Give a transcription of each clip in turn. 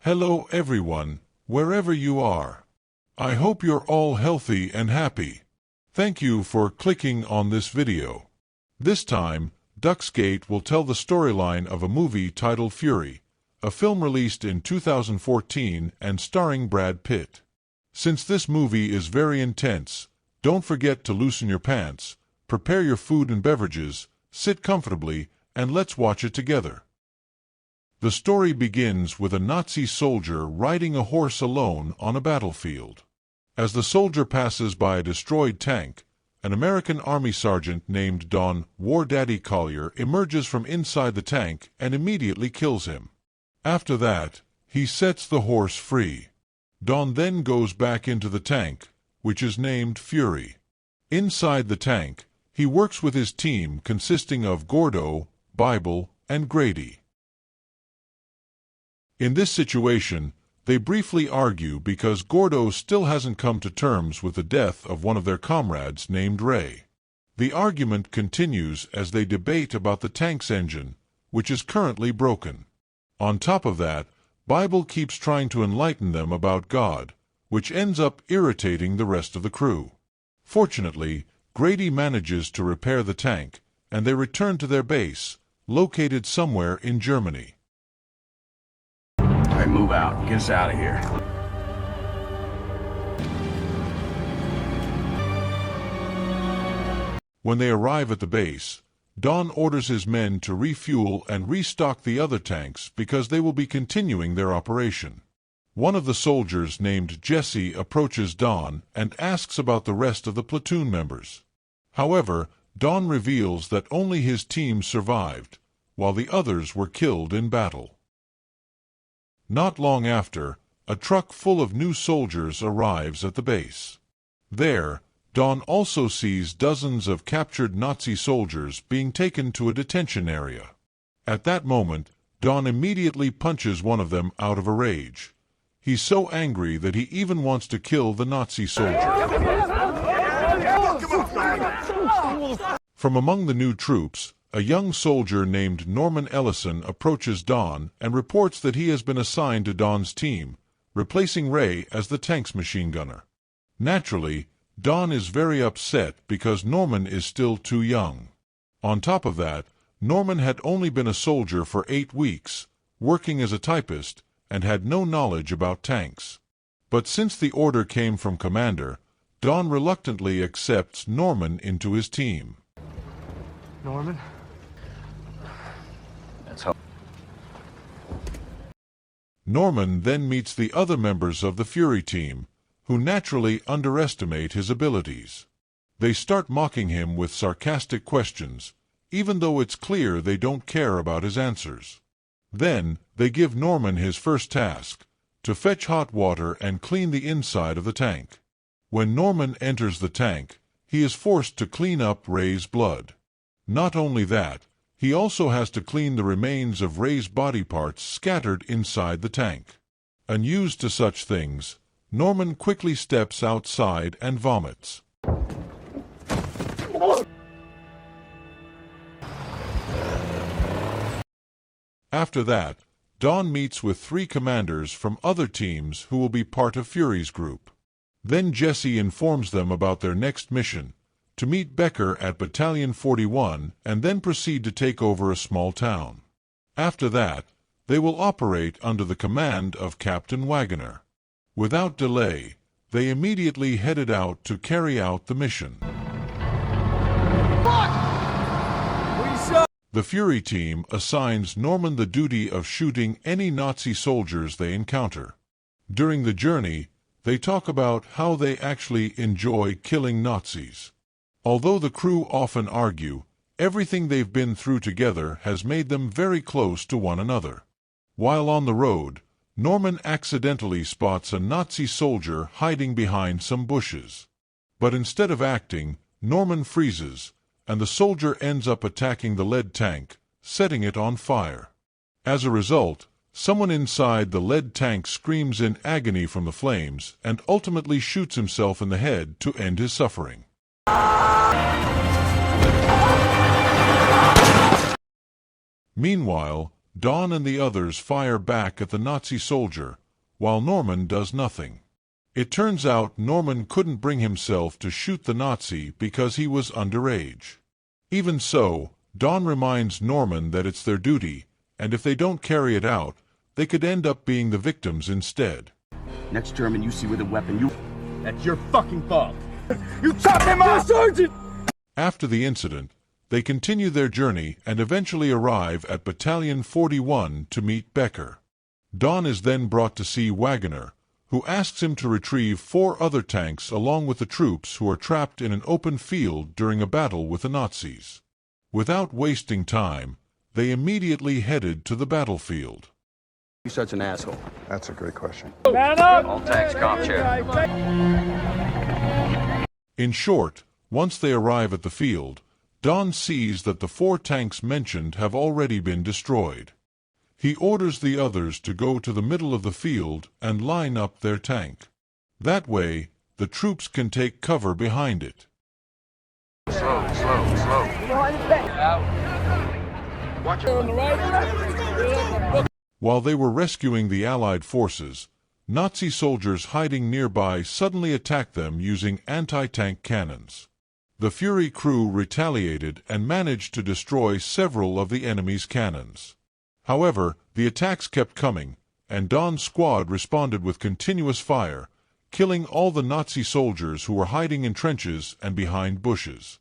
Hello everyone, wherever you are. I hope you're all healthy and happy. Thank you for clicking on this video. This time, DUCKSGATE will tell the storyline of a movie titled Fury, a film released in 2014 and starring Brad Pitt. Since this movie is very intense, don't forget to loosen your pants, prepare your food and beverages, sit comfortably, and let's watch it together. The story begins with a Nazi soldier riding a horse alone on a battlefield. As the soldier passes by a destroyed tank, an American Army sergeant named Don War Daddy Collier emerges from inside the tank and immediately kills him. After that, he sets the horse free. Don then goes back into the tank, which is named Fury. Inside the tank, he works with his team consisting of Gordo, Bible, and Grady. In this situation, they briefly argue because Gordo still hasn't come to terms with the death of one of their comrades named Ray. The argument continues as they debate about the tank's engine, which is currently broken. On top of that, Bible keeps trying to enlighten them about God, which ends up irritating the rest of the crew. Fortunately, Grady manages to repair the tank, and they return to their base, located somewhere in Germany. All right, move out. Get us out of here. When they arrive at the base, Don orders his men to refuel and restock the other tanks because they will be continuing their operation. One of the soldiers named Jesse approaches Don and asks about the rest of the platoon members. However, Don reveals that only his team survived, while the others were killed in battle. Not long after, a truck full of new soldiers arrives at the base. There, Don also sees dozens of captured Nazi soldiers being taken to a detention area. At that moment, Don immediately punches one of them out of a rage. He's so angry that he even wants to kill the Nazi soldier. From among the new troops, a young soldier named Norman Ellison approaches Don and reports that he has been assigned to Don's team, replacing Ray as the tank's machine gunner. Naturally, Don is very upset because Norman is still too young. On top of that, Norman had only been a soldier for 8 weeks, working as a typist, and had no knowledge about tanks. But since the order came from Commander, Don reluctantly accepts Norman into his team. Norman? Norman then meets the other members of the Fury team, who naturally underestimate his abilities. They start mocking him with sarcastic questions, even though it's clear they don't care about his answers. Then, they give Norman his first task, to fetch hot water and clean the inside of the tank. When Norman enters the tank, he is forced to clean up Ray's blood. Not only that, he also has to clean the remains of Ray's body parts scattered inside the tank. Unused to such things, Norman quickly steps outside and vomits. After that, Don meets with 3 commanders from other teams who will be part of Fury's group. Then Jesse informs them about their next mission, to meet Becker at Battalion 41 and then proceed to take over a small town. After that, they will operate under the command of Captain Wagoner. Without delay, they immediately headed out to carry out the mission. The Fury team assigns Norman the duty of shooting any Nazi soldiers they encounter. During the journey, they talk about how they actually enjoy killing Nazis. Although the crew often argue, everything they've been through together has made them very close to one another. While on the road, Norman accidentally spots a Nazi soldier hiding behind some bushes. But instead of acting, Norman freezes, and the soldier ends up attacking the lead tank, setting it on fire. As a result, Someone inside the lead tank screams in agony from the flames and ultimately shoots himself in the head to end his suffering. Meanwhile, Don and the others fire back at the Nazi soldier, while Norman does nothing. It turns out Norman couldn't bring himself to shoot the Nazi because he was underage. Even so, Don reminds Norman that it's their duty, and if they don't carry it out, they could end up being the victims instead. Next German you see with a weapon, That's your fucking fault. You chopped him off! Sergeant! After the incident, they continue their journey and eventually arrive at Battalion 41 to meet Becker. Don is then brought to see Wagoner, who asks him to retrieve 4 other tanks along with the troops who are trapped in an open field during a battle with the Nazis. Without wasting time, they immediately headed to the battlefield. You're such an asshole. That's a great question. Man up! All tanks, comp check. In short, once they arrive at the field, Don sees that the 4 tanks mentioned have already been destroyed. He orders the others to go to the middle of the field and line up their tank. That way, the troops can take cover behind it. Slow. Watch it on the right. While they were rescuing the Allied forces, Nazi soldiers hiding nearby suddenly attacked them using anti-tank cannons. The Fury crew retaliated and managed to destroy several of the enemy's cannons. However, the attacks kept coming, and Don's squad responded with continuous fire, killing all the Nazi soldiers who were hiding in trenches and behind bushes.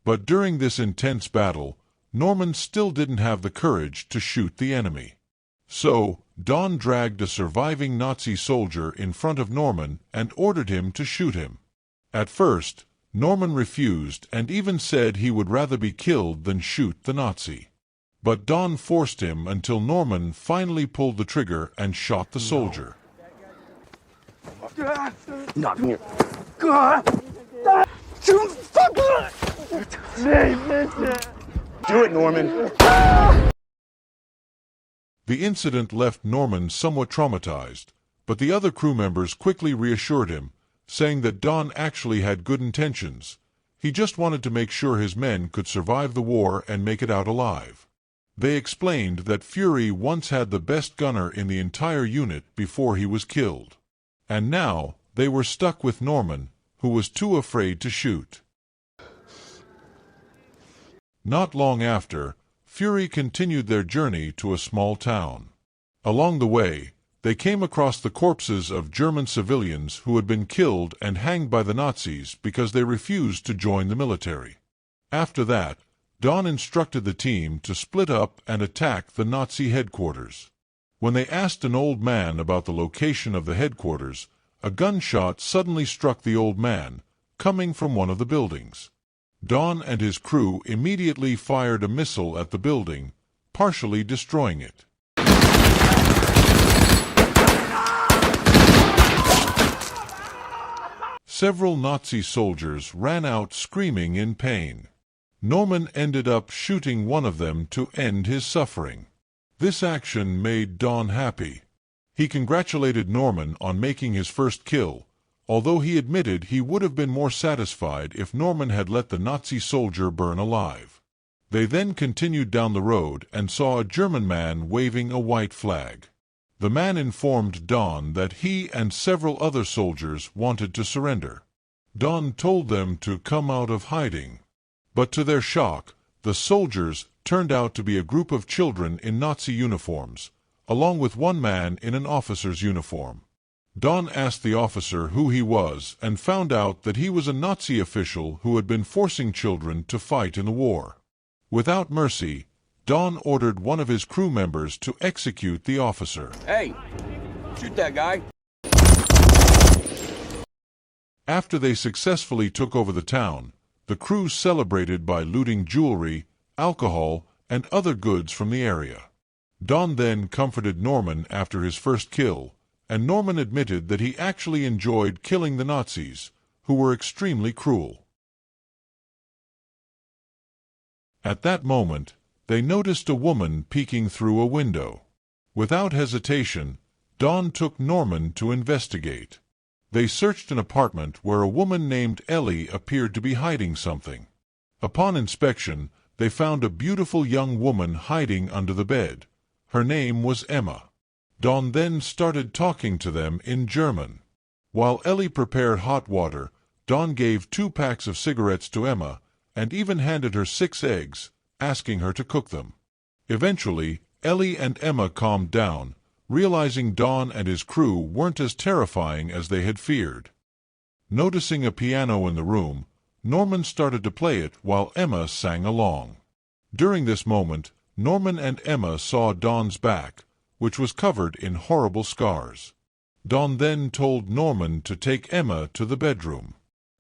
But during this intense battle, Norman still didn't have the courage to shoot the enemy. So, Don dragged a surviving Nazi soldier in front of Norman and ordered him to shoot him. At first, Norman refused and even said he would rather be killed than shoot the Nazi. But Don forced him until Norman finally pulled the trigger and shot the soldier. Not here. Do it, Norman. The incident left Norman somewhat traumatized, but the other crew members quickly reassured him, saying that Don actually had good intentions. He just wanted to make sure his men could survive the war and make it out alive. They explained that Fury once had the best gunner in the entire unit before he was killed. And now they were stuck with Norman, who was too afraid to shoot. Not long after, Fury continued their journey to a small town. Along the way, they came across the corpses of German civilians who had been killed and hanged by the Nazis because they refused to join the military. After that, Don instructed the team to split up and attack the Nazi headquarters. When they asked an old man about the location of the headquarters, a gunshot suddenly struck the old man, coming from one of the buildings. Don and his crew immediately fired a missile at the building, partially destroying it. Several Nazi soldiers ran out screaming in pain. Norman ended up shooting one of them to end his suffering. This action made Don happy. He congratulated Norman on making his first kill, although he admitted he would have been more satisfied if Norman had let the Nazi soldier burn alive. They then continued down the road and saw a German man waving a white flag. The man informed Don that he and several other soldiers wanted to surrender. Don told them to come out of hiding. But to their shock, the soldiers turned out to be a group of children in Nazi uniforms, along with one man in an officer's uniform. Don asked the officer who he was and found out that he was a Nazi official who had been forcing children to fight in the war. Without mercy, Don ordered one of his crew members to execute the officer. Hey, shoot that guy. After they successfully took over the town, the crew celebrated by looting jewelry, alcohol, and other goods from the area. Don then comforted Norman after his first kill, and Norman admitted that he actually enjoyed killing the Nazis, who were extremely cruel. At that moment, they noticed a woman peeking through a window. Without hesitation, Don took Norman to investigate. They searched an apartment where a woman named Ellie appeared to be hiding something. Upon inspection, they found a beautiful young woman hiding under the bed. Her name was Emma. Don then started talking to them in German. While Ellie prepared hot water, Don gave 2 packs of cigarettes to Emma and even handed her 6 eggs, asking her to cook them. Eventually, Ellie and Emma calmed down, realizing Don and his crew weren't as terrifying as they had feared. Noticing a piano in the room, Norman started to play it while Emma sang along. During this moment, Norman and Emma saw Don's back, which was covered in horrible scars. Don then told Norman to take Emma to the bedroom.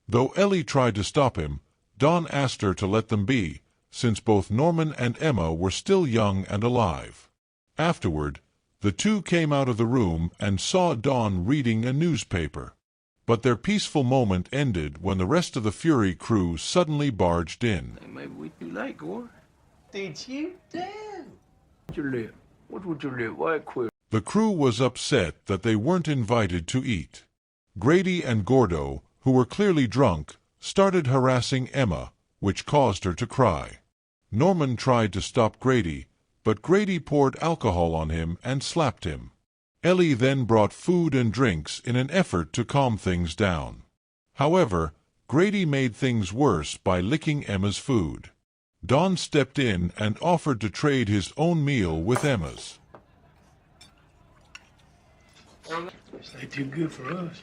Though Ellie tried to stop him, Don asked her to let them be, since both Norman and Emma were still young and alive. Afterward, the two came out of the room and saw Don reading a newspaper. But their peaceful moment ended when the rest of the Fury crew suddenly barged in. Hey, maybe we too late, Gore. Did you do? What's your lip? What's with your lip? Why quit? The crew was upset that they weren't invited to eat. Grady and Gordo, who were clearly drunk, started harassing Emma, which caused her to cry. Norman tried to stop Grady, but Grady poured alcohol on him and slapped him. Ellie then brought food and drinks in an effort to calm things down. However, Grady made things worse by licking Emma's food. Don stepped in and offered to trade his own meal with Emma's. This ain't too good for us.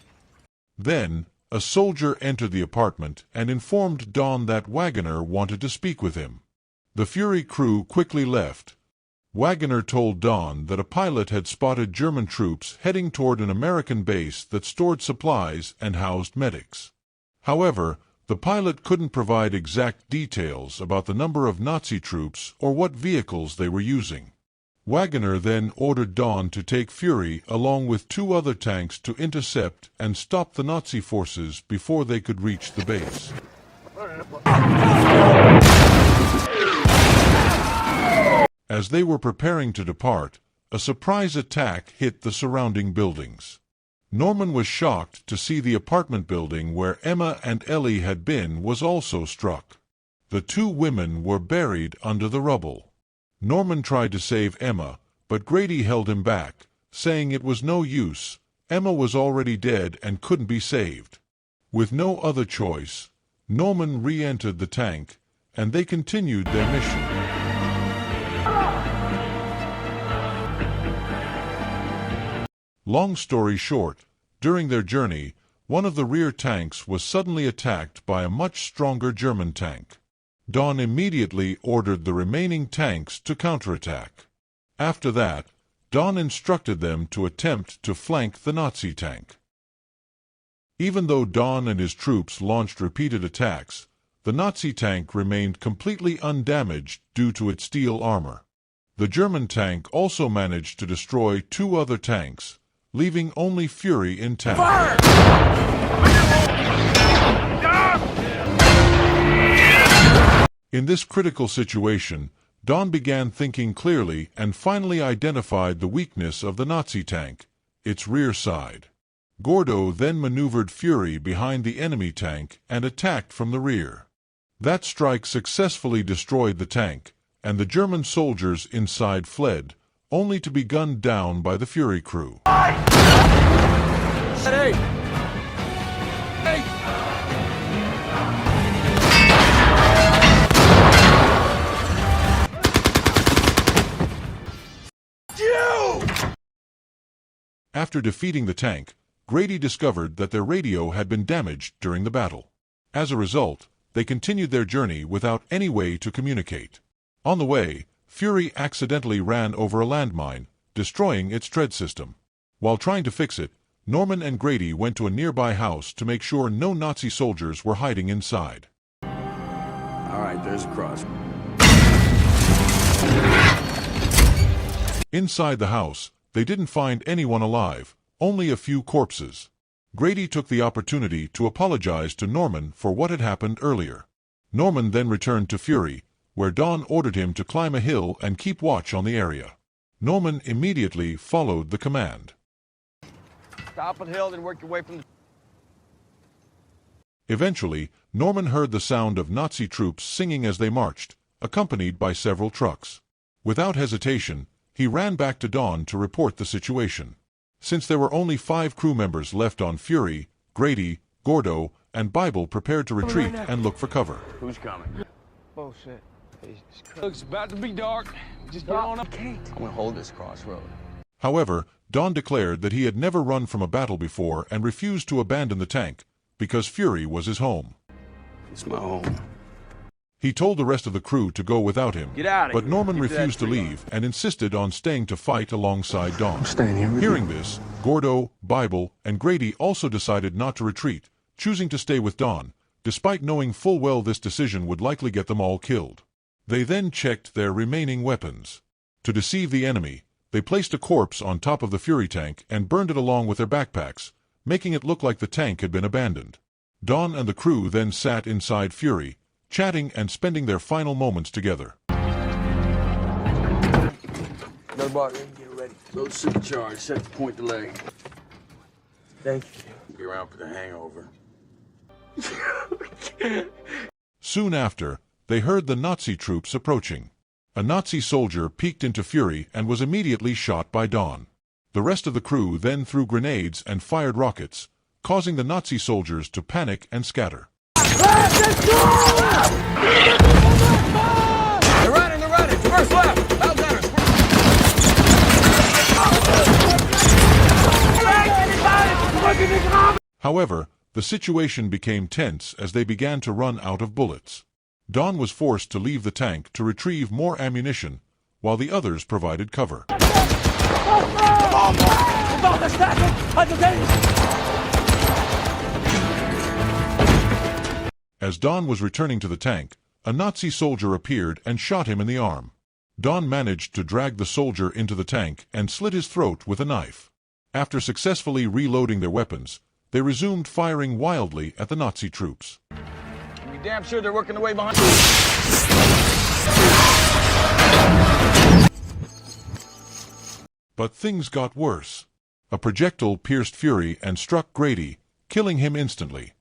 Then, a soldier entered the apartment and informed Don that Wagoner wanted to speak with him. The Fury crew quickly left. Wagoner told Don that a pilot had spotted German troops heading toward an American base that stored supplies and housed medics. However, the pilot couldn't provide exact details about the number of Nazi troops or what vehicles they were using. Wagoner then ordered Don to take Fury along with 2 other tanks to intercept and stop the Nazi forces before they could reach the base. As they were preparing to depart, a surprise attack hit the surrounding buildings. Norman was shocked to see the apartment building where Emma and Ellie had been was also struck. The 2 women were buried under the rubble. Norman tried to save Emma, but Grady held him back, saying it was no use. Emma was already dead and couldn't be saved. With no other choice, Norman re-entered the tank, and they continued their mission. Long story short, during their journey, one of the rear tanks was suddenly attacked by a much stronger German tank. Don immediately ordered the remaining tanks to counterattack. After that, Don instructed them to attempt to flank the Nazi tank. Even though Don and his troops launched repeated attacks, the Nazi tank remained completely undamaged due to its steel armor. The German tank also managed to destroy 2 other tanks, leaving only Fury intact. In this critical situation, Don began thinking clearly and finally identified the weakness of the Nazi tank, its rear side. Gordo then maneuvered Fury behind the enemy tank and attacked from the rear. That strike successfully destroyed the tank, and the German soldiers inside fled, only to be gunned down by the Fury crew. Hey! Hey! After defeating the tank, Grady discovered that their radio had been damaged during the battle. As a result, they continued their journey without any way to communicate. On the way, Fury accidentally ran over a landmine, destroying its tread system. While trying to fix it, Norman and Grady went to a nearby house to make sure no Nazi soldiers were hiding inside. All right, there's a cross. Inside the house, they didn't find anyone alive, only a few corpses. Grady took the opportunity to apologize to Norman for what had happened earlier. Norman then returned to Fury, where Don ordered him to climb a hill and keep watch on the area. Norman immediately followed the command. Stop at the hill, then work your way from the... Eventually, Norman heard the sound of Nazi troops singing as they marched, accompanied by several trucks. Without hesitation, he ran back to Don to report the situation. Since there were only 5 crew members left on Fury, Grady, Gordo, and Bible prepared to retreat and look for cover. Who's coming? Bullshit. Looks about to be dark. Just get on up. I'm gonna hold this crossroad. However, Don declared that he had never run from a battle before and refused to abandon the tank, because Fury was his home. It's my home. He told the rest of the crew to go without him, Get out of but here. Norman Keep that refused to tree leave and insisted on staying to fight alongside Don. I'm staying here with Hearing you. this, Gordo, Bible, and Grady also decided not to retreat, choosing to stay with Don, despite knowing full well this decision would likely get them all killed. They then checked their remaining weapons. To deceive the enemy, they placed a corpse on top of the Fury tank and burned it along with their backpacks, making it look like the tank had been abandoned. Don and the crew then sat inside Fury, chatting and spending their final moments together. Another bar. Get ready. Load supercharge. Set to point delay. Thank Be around for the hangover. Soon after, they heard the Nazi troops approaching. A Nazi soldier peeked into Fury and was immediately shot by Don. The rest of the crew then threw grenades and fired rockets, causing the Nazi soldiers to panic and scatter. They're running, Reverse left! Loud gunners! However, the situation became tense as they began to run out of bullets. Don was forced to leave the tank to retrieve more ammunition, while the others provided cover. As Don was returning to the tank, a Nazi soldier appeared and shot him in the arm. Don managed to drag the soldier into the tank and slit his throat with a knife. After successfully reloading their weapons, they resumed firing wildly at the Nazi troops. Be damn sure they're working their way behind. But things got worse. A projectile pierced Fury and struck Grady, killing him instantly.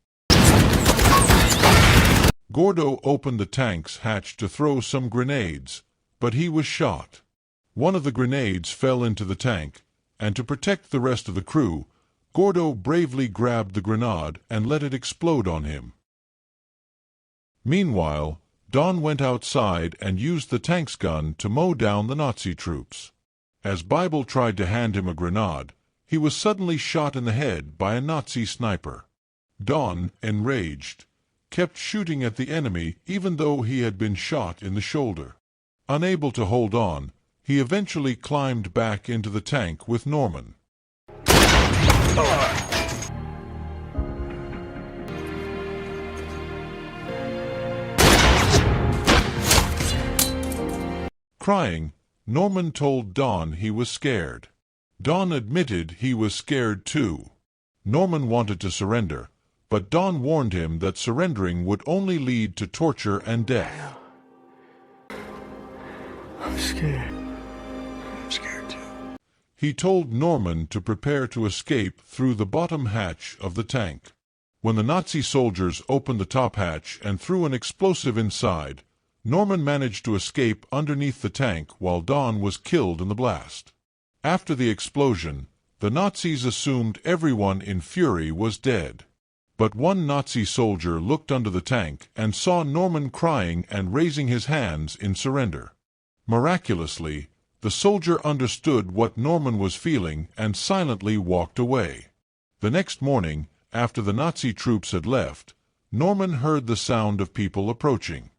Gordo opened the tank's hatch to throw some grenades, but he was shot. One of the grenades fell into the tank, and to protect the rest of the crew, Gordo bravely grabbed the grenade and let it explode on him. Meanwhile, Don went outside and used the tank's gun to mow down the Nazi troops. As Bible tried to hand him a grenade, he was suddenly shot in the head by a Nazi sniper. Don, enraged, kept shooting at the enemy even though he had been shot in the shoulder. Unable to hold on, he eventually climbed back into the tank with Norman. Crying, Norman told Don he was scared. Don admitted he was scared too. Norman wanted to surrender, but Don warned him that surrendering would only lead to torture and death. I'm scared. I'm scared too. He told Norman to prepare to escape through the bottom hatch of the tank. When the Nazi soldiers opened the top hatch and threw an explosive inside, Norman managed to escape underneath the tank while Don was killed in the blast. After the explosion, the Nazis assumed everyone in Fury was dead. But one Nazi soldier looked under the tank and saw Norman crying and raising his hands in surrender. Miraculously, the soldier understood what Norman was feeling and silently walked away. The next morning, after the Nazi troops had left, Norman heard the sound of people approaching.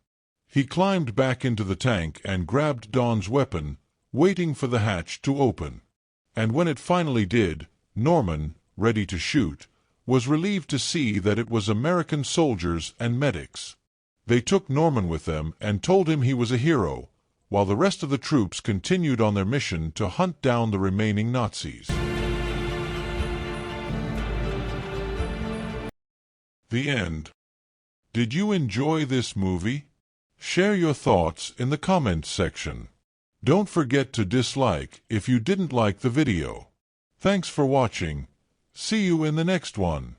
He climbed back into the tank and grabbed Don's weapon, waiting for the hatch to open. And when it finally did, Norman, ready to shoot, was relieved to see that it was American soldiers and medics. They took Norman with them and told him he was a hero, while the rest of the troops continued on their mission to hunt down the remaining Nazis. The end. Did you enjoy this movie? Share your thoughts in the comments section. Don't forget to dislike if you didn't like the video. Thanks for watching. See you in the next one.